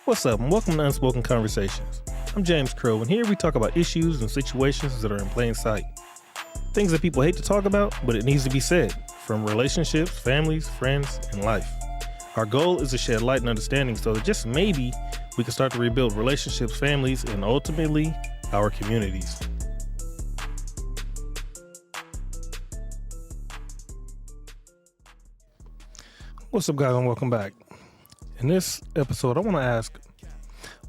What's up, and welcome to Unspoken Conversations. I'm James Crow, and here we talk about issues and situations that are in plain sight. Things that people hate to talk about, but it needs to be said, from relationships, families, friends, and life. Our goal is to shed light and understanding so that just maybe we can start to rebuild relationships, families, and ultimately, our communities. What's up, guys, and welcome back. In this episode, I want to ask,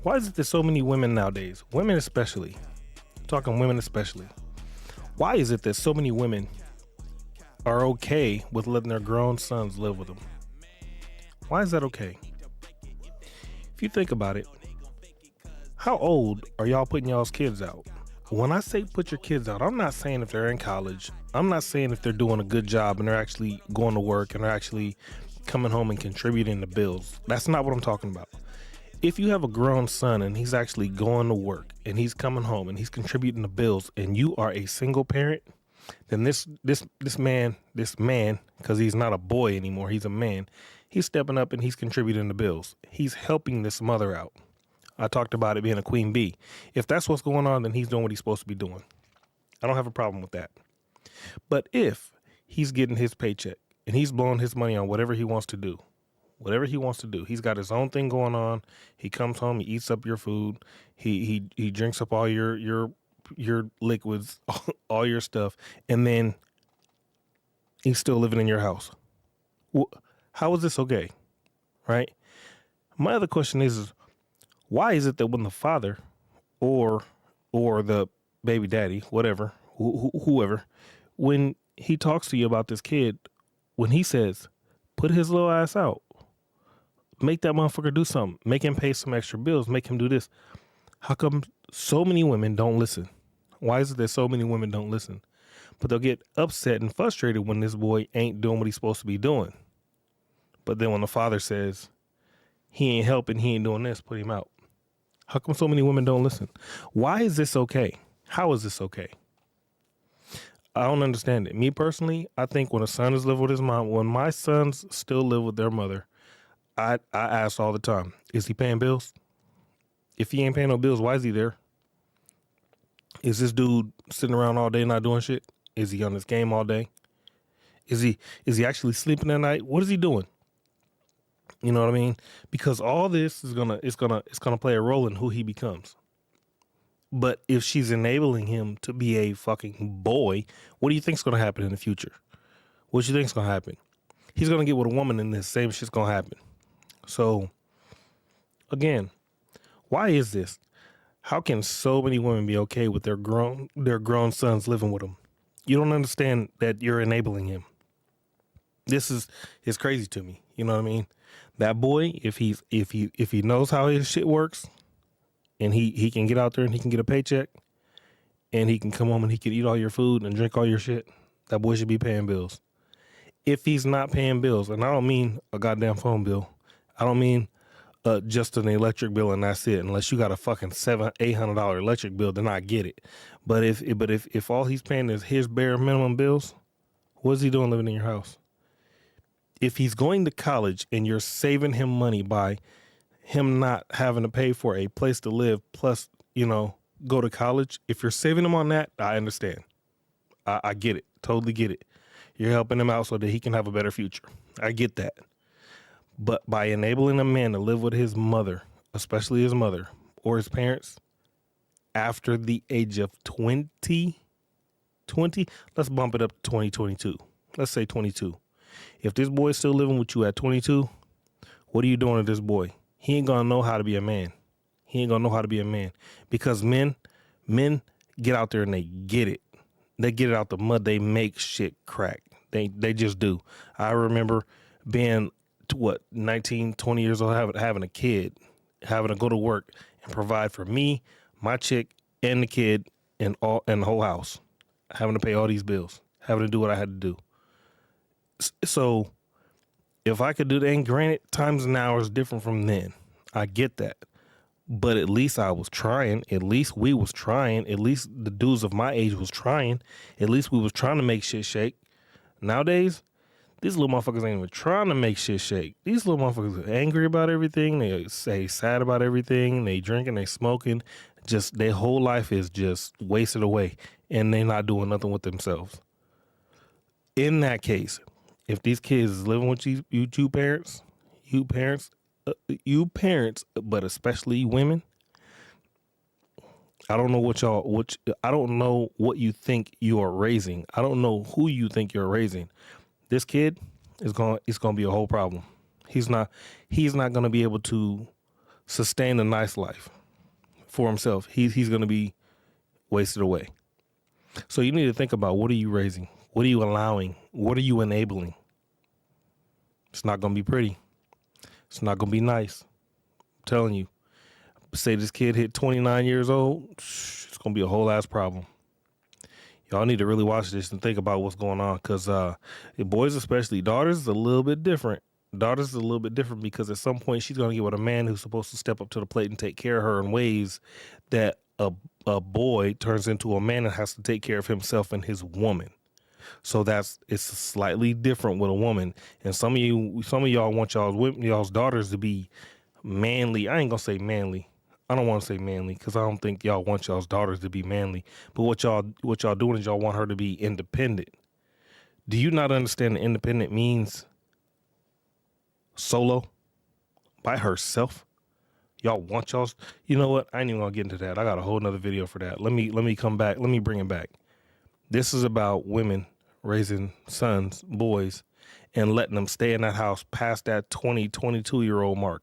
why is it there's so many women nowadays, women especially, I'm talking women especially, why is it that so many women are okay with letting their grown sons live with them? Why is that okay? If you think about it, how old are y'all putting y'all's kids out? When I say put your kids out, I'm not saying if they're in college. I'm not saying if they're doing a good job and they're actually going to work and they're actually coming home and contributing to bills. That's not what I'm talking about. If you have a grown son and he's actually going to work and he's coming home and he's contributing to bills and you are a single parent, then this man, because he's not a boy anymore, he's a man, he's stepping up and he's contributing to bills. He's helping this mother out. I talked about it being a queen bee. If that's what's going on, then he's doing what he's supposed to be doing. I don't have a problem with that. But if he's getting his paycheck and he's blowing his money on whatever he wants to do, he's got his own thing going on. He comes home, he eats up your food, he drinks up all your liquids, all your stuff, and then he's still living in your house. How is this okay? Right? My other question is why is it that when the father or the baby daddy, whatever, whoever, when he talks to you about this kid, when he says, put his little ass out, make that motherfucker do something, make him pay some extra bills, make him do this. How come so many women don't listen? Why is it that so many women don't listen? But they'll get upset and frustrated when this boy ain't doing what he's supposed to be doing. But then when the father says, he ain't helping, he ain't doing this, put him out. How come so many women don't listen? Why is this okay? How is this okay? I don't understand it. Me personally, I think when a son is living with his mom, when my sons still live with their mother, I ask all the time, is he paying bills? If he ain't paying no bills, why is he there? Is this dude sitting around all day not doing shit? Is he on his game all day? Is he actually sleeping at night? What is he doing? You know what I mean? Because all this is gonna play a role in who he becomes. But if she's enabling him to be a fucking boy, what do you think's gonna happen in the future? What do you think's gonna happen? He's gonna get with a woman and the same shit's gonna happen. So, again, why is this? How can so many women be okay with their grown sons living with them? You don't understand that you're enabling him. This is crazy to me. You know what I mean? That boy, if he knows how his shit works, and he can get out there and he can get a paycheck, and he can come home and he can eat all your food and drink all your shit, that boy should be paying bills. If he's not paying bills, and I don't mean a goddamn phone bill, I don't mean just an electric bill and that's it. Unless you got a fucking $700-800 electric bill, then I get it. But if all he's paying is his bare minimum bills, what's he doing living in your house? If he's going to college and you're saving him money by him not having to pay for a place to live plus, go to college, if you're saving him on that, I understand. I get it. Totally get it. You're helping him out so that he can have a better future. I get that. But by enabling a man to live with his mother, especially his mother or his parents, after the age of 20, let's bump it up to 2022. Let's say 22. If this boy's still living with you at 22, what are you doing to this boy? He ain't gonna know how to be a man. Because men get out there and they get it. They get it out the mud. They make shit crack. They just do. I remember being 19, 20 years old, having a kid, having to go to work and provide for me, my chick, and the kid, and the whole house, having to pay all these bills, having to do what I had to do. So if I could do that, and granted, times now is different from then. I get that. But at least I was trying. At least we was trying. At least the dudes of my age was trying. At least we was trying to make shit shake. Nowadays, These little motherfuckers ain't even trying to make shit shake. These little motherfuckers are angry about everything. They say sad about everything. They drinking, they smoking. Just their whole life is just wasted away, and they not doing nothing with themselves. In that case, if these kids is living with you parents, but especially women, I don't know I don't know what you think you are raising. I don't know who you think you're raising. This kid it's going to be a whole problem. He's not going to be able to sustain a nice life for himself. He's going to be wasted away. So you need to think about, what are you raising? What are you allowing? What are you enabling? It's not going to be pretty. It's not going to be nice. I'm telling you. Say this kid hit 29 years old, it's going to be a whole ass problem. Y'all need to really watch this and think about what's going on, because boys, especially daughters, is a little bit different. Daughters is a little bit different because at some point she's going to get with a man who's supposed to step up to the plate and take care of her in ways that a boy turns into a man and has to take care of himself and his woman. So it's slightly different with a woman. And some of y'all want y'all's daughters to be manly. I ain't gonna say manly. I don't want to say manly because I don't think y'all want y'all's daughters to be manly. But what y'all doing is y'all want her to be independent. Do you not understand that independent means solo by herself? Y'all want y'all's. You know what? I ain't even gonna get into that. I got a whole nother video for that. Let me come back. Let me bring it back. This is about women raising sons, boys, and letting them stay in that house past that 22-year-old mark.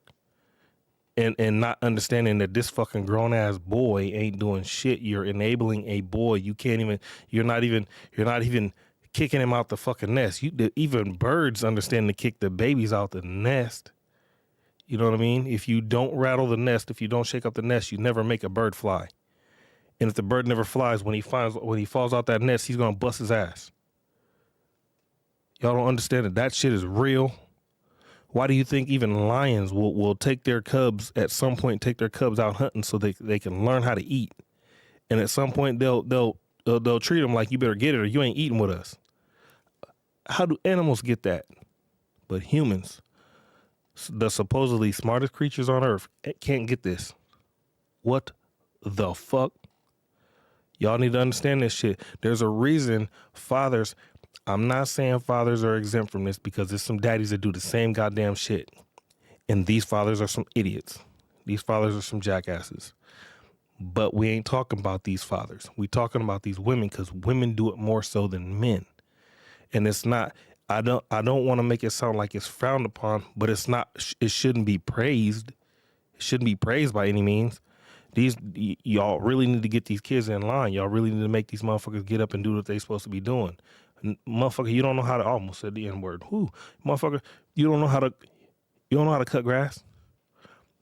And not understanding that this fucking grown ass boy ain't doing shit. You're enabling a boy. You're not even kicking him out the fucking nest. Even birds understand to kick the babies out the nest. You know what I mean? If you don't rattle the nest, if you don't shake up the nest, you never make a bird fly. And if the bird never flies, when he falls out that nest, he's gonna bust his ass. Y'all don't understand that shit is real. Why do you think even lions will take their cubs at some point, take their cubs out hunting so they can learn how to eat? And at some point they'll treat them like, you better get it or you ain't eating with us. How do animals get that? But humans, the supposedly smartest creatures on earth, can't get this. What the fuck? Y'all need to understand this shit. There's a reason fathers, I'm not saying fathers are exempt from this, because there's some daddies that do the same goddamn shit. And these fathers are some idiots. These fathers are some jackasses. But we ain't talking about these fathers. We talking about these women, because women do it more so than men. And it's not, I don't want to make it sound like it's frowned upon, but it's not, it shouldn't be praised. It shouldn't be praised by any means. Y'all really need to get these kids in line. Y'all really need to make these motherfuckers get up and do what they supposed to be doing. Motherfucker, you don't know how to, almost said the N-word. Motherfucker, you don't know how to cut grass.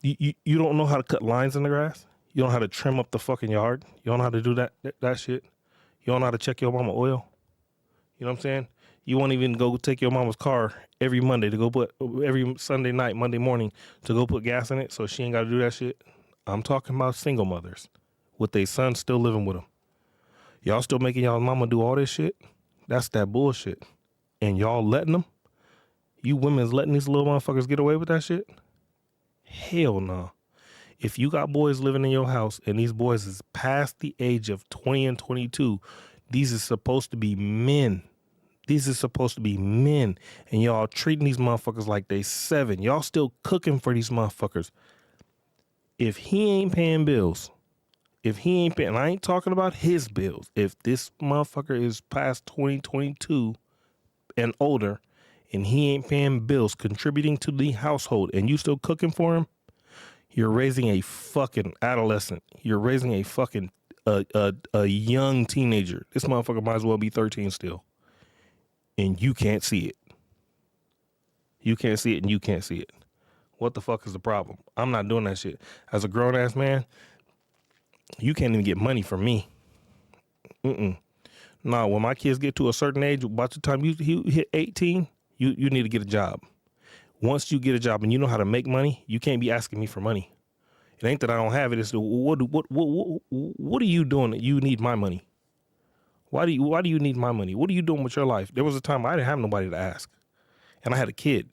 You don't know how to cut lines in the grass. You don't know how to trim up the fucking yard. You don't know how to do that shit. You don't know how to check your mama oil. You know what I'm saying? You won't even go take your mama's car every Sunday night, Monday morning to go put gas in it so she ain't got to do that shit. I'm talking about single mothers with their sons still living with them. Y'all still making y'all mama do all this shit? That's that bullshit. And y'all letting them? You women's letting these little motherfuckers get away with that shit? Hell no. If you got boys living in your house and these boys is past the age of 20 and 22, these is supposed to be men. These is supposed to be men. And y'all treating these motherfuckers like they 7. Y'all still cooking for these motherfuckers. If he ain't paying bills, and I ain't talking about his bills. If this motherfucker is past 2022 and older, and he ain't paying bills, contributing to the household, and you still cooking for him, you're raising a fucking adolescent. You're raising a fucking a young teenager. This motherfucker might as well be 13 still. And you can't see it. You can't see it and you can't see it. What the fuck is the problem? I'm not doing that shit. As a grown-ass man, you can't even get money from me. No, when my kids get to a certain age, about the time you hit 18, you need to get a job. Once you get a job and you know how to make money, you can't be asking me for money. It ain't that I don't have it. It's what are you doing that you need my money? Why do you need my money? What are you doing with your life? There was a time I didn't have nobody to ask. and I had a kid.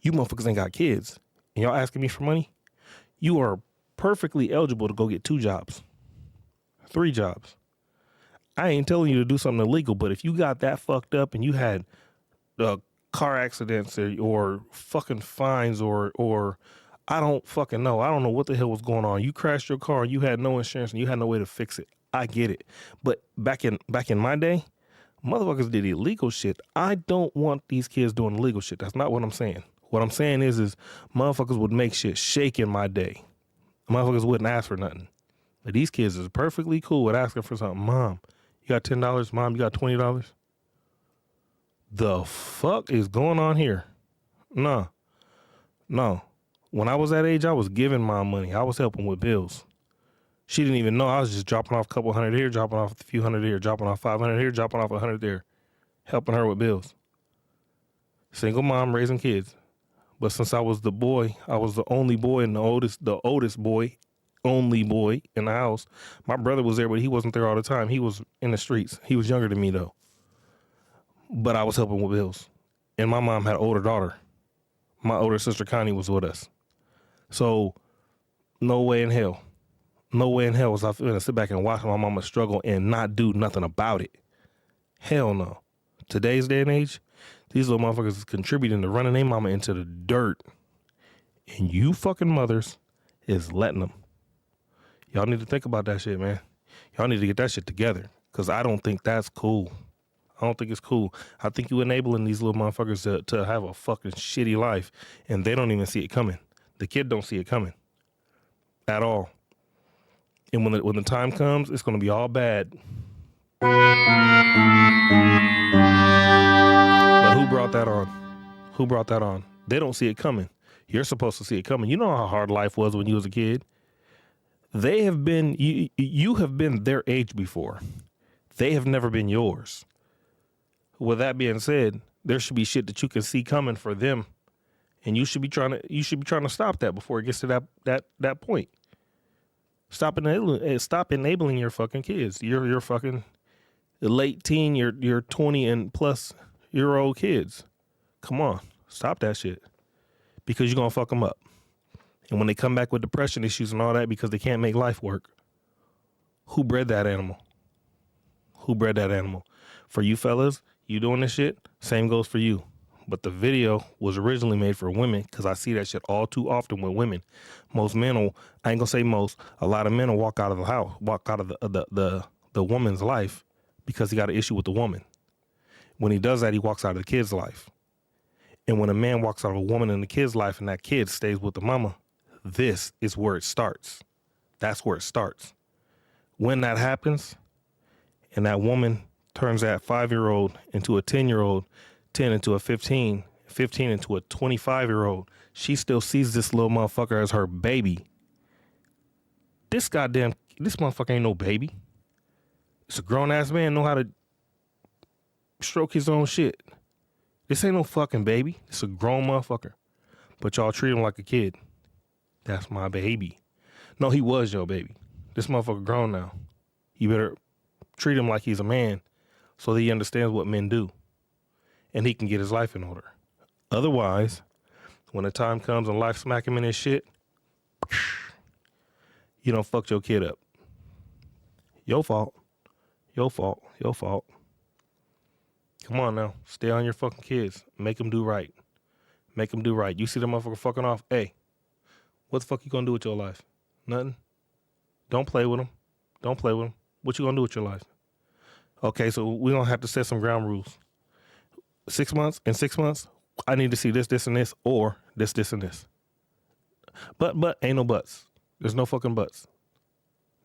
You motherfuckers ain't got kids, and y'all asking me for money. You are perfectly eligible to go get 2 jobs, 3 jobs. I ain't telling you to do something illegal, but if you got that fucked up and you had car accidents or fucking fines or I don't fucking know. I don't know what the hell was going on. You crashed your car and you had no insurance and you had no way to fix it. I get it. But back in my day, motherfuckers did illegal shit. I don't want these kids doing illegal shit. That's not what I'm saying. What I'm saying is motherfuckers would make shit shake in my day. Motherfuckers wouldn't ask for nothing. But these kids is perfectly cool with asking for something. Mom, you got $10? Mom, you got $20? The fuck is going on here? No. When I was that age, I was giving mom money. I was helping with bills. She didn't even know. I was just dropping off a couple hundred here, dropping off a few hundred here, dropping off 500 here, dropping off 100 there, helping her with bills. Single mom raising kids. But since I was the boy, I was the only boy and the oldest boy, only boy in the house. My brother was there, but he wasn't there all the time. He was in the streets. He was younger than me though. But I was helping with bills. And my mom had an older daughter. My older sister Connie was with us. So no way in hell was I going to sit back and watch my mama struggle and not do nothing about it. Hell no. Today's day and age, these little motherfuckers is contributing to running their mama into the dirt. And you fucking mothers is letting them. Y'all need to think about that shit, man. Y'all need to get that shit together. Because I don't think that's cool. I don't think it's cool. I think you enabling these little motherfuckers to have a fucking shitty life. And they don't even see it coming. The kid don't see it coming. At all. And when the time comes, it's going to be all bad. But who brought that on? Who brought that on? They don't see it coming. You're supposed to see it coming. You know how hard life was when you was a kid. They have been, you have been their age before. They have never been yours. With that being said, there should be shit that you can see coming for them. And you should be trying to stop that before it gets to that point. Stop enabling your fucking kids. Your fucking late teen, your 20 and plus year old kids. Come on, stop that shit. Because you're gonna fuck them up. And when they come back with depression issues and all that because they can't make life work, who bred that animal? Who bred that animal? For you fellas, you doing this shit, same goes for you. But the video was originally made for women because I see that shit all too often with women. Most men will, I ain't gonna say most, a lot of men will walk out of the house, walk out of the woman's life because he got an issue with the woman. When he does that, he walks out of the kid's life. And when a man walks out of a woman in the kid's life and that kid stays with the mama, this is where it starts. That's where it starts. When that happens and that woman turns that 5-year-old into a 10-year-old, 10 into a 15, 15 into a 25-year-old, she still sees this little motherfucker as her baby. This motherfucker ain't no baby. It's a grown-ass man know how to stroke his own shit. This ain't no fucking baby. It's a grown motherfucker. But y'all treat him like a kid. That's my baby. No, he was your baby. This motherfucker grown now. You better treat him like he's a man so that he understands what men do. And he can get his life in order. Otherwise, when the time comes and life smack him in his shit, you don't fuck your kid up. Your fault. Your fault. Your fault. Come on now. Stay on your fucking kids. Make them do right. Make them do right. You see the motherfucker fucking off? Hey, what the fuck you gonna do with your life? Nothing. Don't play with them. Don't play with them. What you gonna do with your life? Okay, so we're gonna have to set some ground rules. 6 months, in 6 months, I need to see this, this, and this, or this, this, and this. But ain't no buts. There's no fucking buts.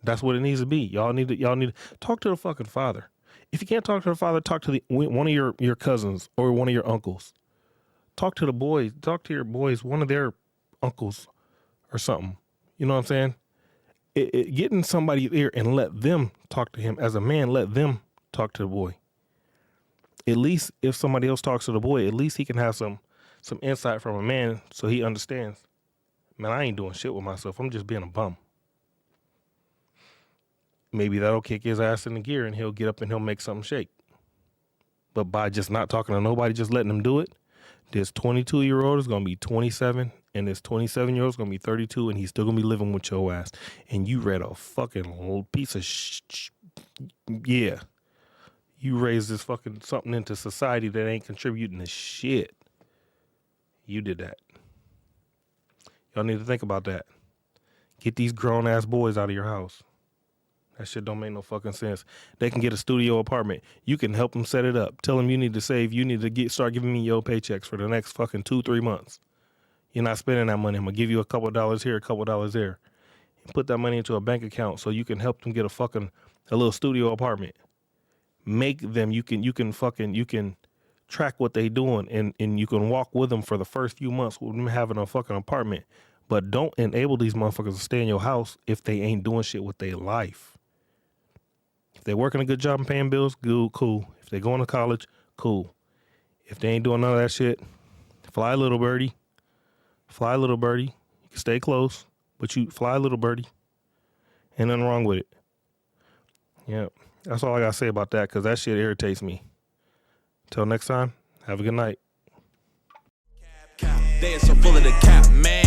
That's what it needs to be. Y'all need to talk to the fucking father. If you can't talk to the father, talk to one of your cousins or one of your uncles. Talk to the boys. Talk to your boys, one of their uncles or something. You know what I'm saying? Getting somebody there and let them talk to him as a man, let them talk to the boy. At least if somebody else talks to the boy, at least he can have some insight from a man so he understands. Man, I ain't doing shit with myself. I'm just being a bum. Maybe that'll kick his ass in the gear and he'll get up and he'll make something shake. But by just not talking to nobody, just letting him do it, This 22-year-old is gonna be 27, and this 27-year-old is gonna be 32, and he's still gonna be living with your ass. And you read a fucking little piece of yeah. You raised this fucking something into society that ain't contributing to shit. You did that. Y'all need to think about that. Get these grown ass boys out of your house. That shit don't make no fucking sense. They can get a studio apartment. You can help them set it up. Tell them you need to save. You need to start giving me your paychecks for the next fucking 2-3 months. You're not spending that money. I'm gonna give you a couple of dollars here, a couple of dollars there. And put that money into a bank account so you can help them get a little studio apartment. Make them. You can track what they doing and you can walk with them for the first few months with them having a fucking apartment. But don't enable these motherfuckers to stay in your house if they ain't doing shit with their life. If they're working a good job and paying bills, good, cool. If they're going to college, cool. If they ain't doing none of that shit, fly little birdie. Fly little birdie. You can stay close, but you fly little birdie. Ain't nothing wrong with it. Yeah, that's all I got to say about that because that shit irritates me. Till next time, have a good night. They are so full of the cap, man.